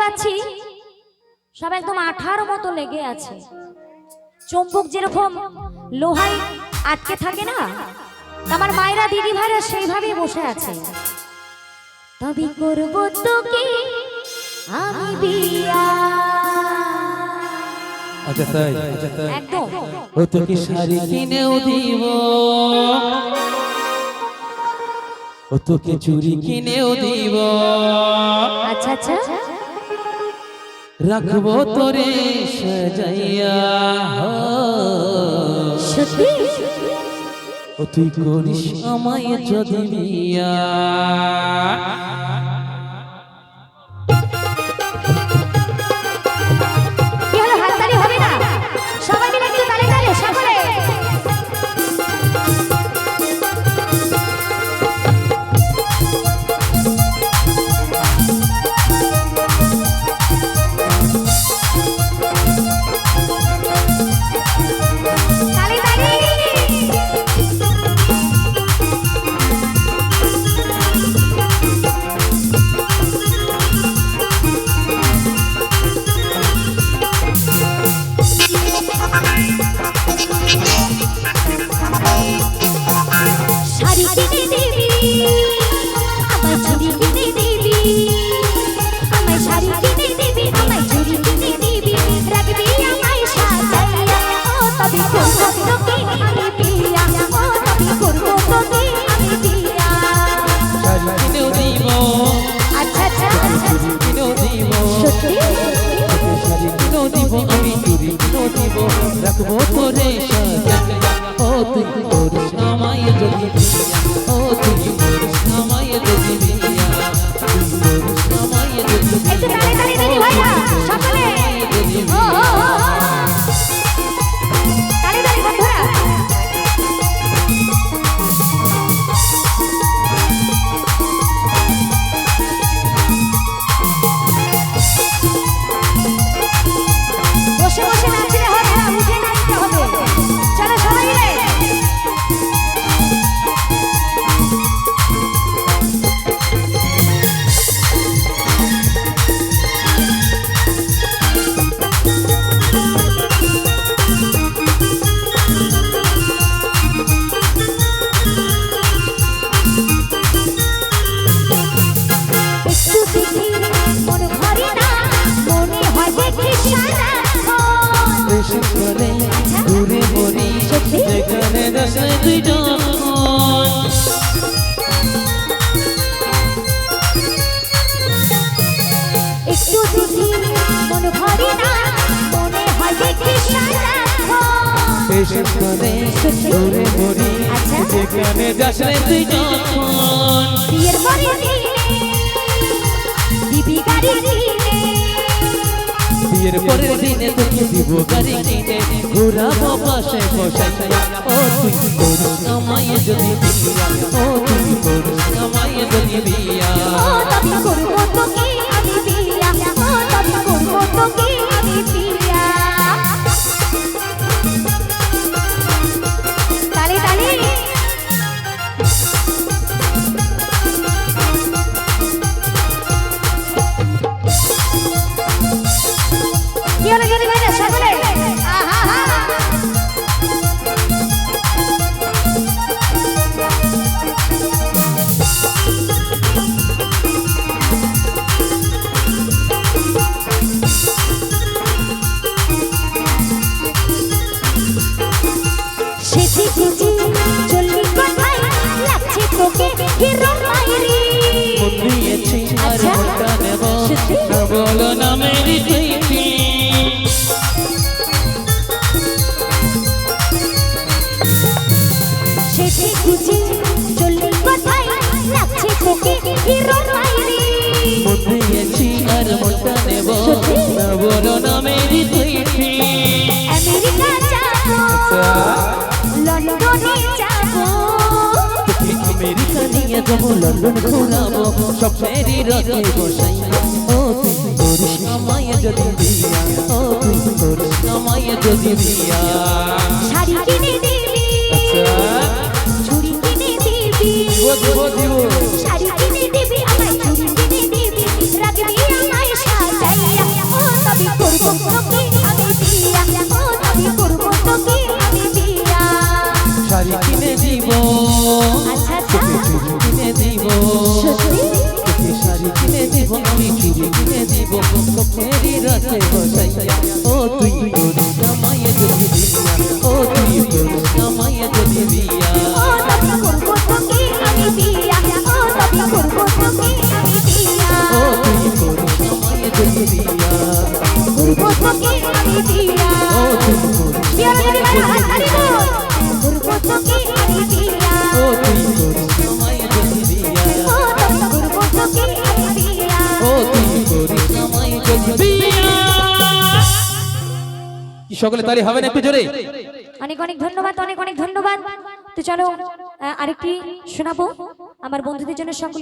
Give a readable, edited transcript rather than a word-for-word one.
পাচ্ছি সব একদম আঠার মতো লেগে আছে। চুম্বক যেরকম লোহায় আটকে থাকে না, আমার মায়েরা দিদি ভাইরা সেইভাবেই বসে আছে। তবে করব তোকে আমি বিয়া। আচ্ছা তাই একদম ও তোকে শাড়ি কিনেও দিব, ও তোকে চুড়ি কিনেও দিব, আচ্ছা আচ্ছা রাখবো তোরে সাজাইয়া। সত্যি ও তুই করিস আমায় যদি বিয়া। কি হলো, হাততালি হবে না? সবাই মিলে একটু তালে তালে সকলে। তালি তালি। শাড়ি কিনে দিবি, আমায় চুড়ি কিনে দিবি, আমায় শাড়ি কিনে দিবি, আমায় চুড়ি কিনে দিবি, রাখবি আমায় সাজাইয়া। ও তবে করব তোকে আমি বিয়া, ও তবে করব তোকে আমি বিয়া। শাড়ি কিনেও দিব, আচ্ছা আচ্ছা চুড়ি কিনেও দিব, সত্যি তোকে শাড়ি কিনেও দিব, আমি চুড়ি কিনেও দিব, রাখবো তোরে সাজাইয়া। ও তুই করিস আমায় যদি বিয়া, ও তুই করিস আমায় যদি বিয়া, তুই করিস আমায় যদি একটু বিয়া। তালে তালে তালি ভাইরা সকলে। ও ও, ও, ও। তালে তালে বন্ধুরা। বসে বসে নাচলে হবে না, উঠে নাচতে হবে। চলো সবাই মিলে। একটু দেখি মন ভরে না, মনে হয় দেখি সারাক্ষণ। বেশি করে দূরে মরি, সত্যি? যেখানে যাসে তুই যখন। একটু দেখি মন ভরে না, মনে হয় দেখি সারাক্ষণ। বেশি করে দূরে মরি, আচ্ছা। যেখানে যাসে তুই যখন। বিয়ের পরে দিনে দিবি গাড়ি দিনে, বিয়ের পরের দিনে তোকে দিব গাড়ি কিনে, ঘুরাবো পাশে বসাইয়া। ও তুই করিস আমায় যদি বিয়া, ও তুই করিস আমায় যদি বিয়া। ও তবে করব তোকে আমি বিয়া, ও তবে করব তোকে আমি বিয়া। তালে তালে। কি হলো দিদি ভাইরা সকলে? আহা হা। সেটি খুঁজি চললি কোথায়, লাগছে তোকে হিরো মাইরি। মন দিয়েছি আর আচ্ছা। মনটা নেব, সত্যি? না বলো না মেরি প্রীতি। সেটি খুঁজি চললি কোথায়, লাগছে তোকে হিরো মাইরি। মন দিয়েছি আর মনটা নেব, সত্যি? না বলো না মেরি প্রীতি। আমেরিকা যাবো, লন্ডনে যাবো, তোকে আমেরিকা নিয়ে যাবো, লন্ডন ঘুরাবো, স্বপ্নেরই রথে বসাইয়া। ও তুই করিস আমায় যদি বিয়া, ও তুই করিস আমায় যদি বিয়া। শাড়ি কিনে দিবি, চুড়ি কিনে দিবি, দিব দিব শাড়ি কিনে দিবি, আমায় চুড়ি কিনে দিবি, রাখবি আমায় সাজাইয়া। দিব আমি চুরি কিনে দিব স্বপ্নেরই রাতে বসাইয়া ও তুই করিস না মায়ে যদি বিয়া ও তুই করিস না মায়ে যদি বিয়া ও তবে করবো তোকে আমি বিয়া ও তবে করবো তোকে আমি বিয়া ও তুই করিস না মায়ে যদি বিয়া করবো তোকে আমি বিয়া ও তুই করিস বিয়া যদি হাত তালি বল করবো তোকে আমি বিয়া ও তুই করিস না মায়ে যদি বিয়া ও তবে করবো তোকে আমি বিয়া ও তুই করিস না মায়ে যদি বিয়া কি সকলে তালি হবে না একটু জোরে অনেক অনেক ধন্যবাদ অনেক অনেক ধন্যবাদ তো চলো আরেকটি শোনাবো আমার বন্ধুদের জন্য সকলে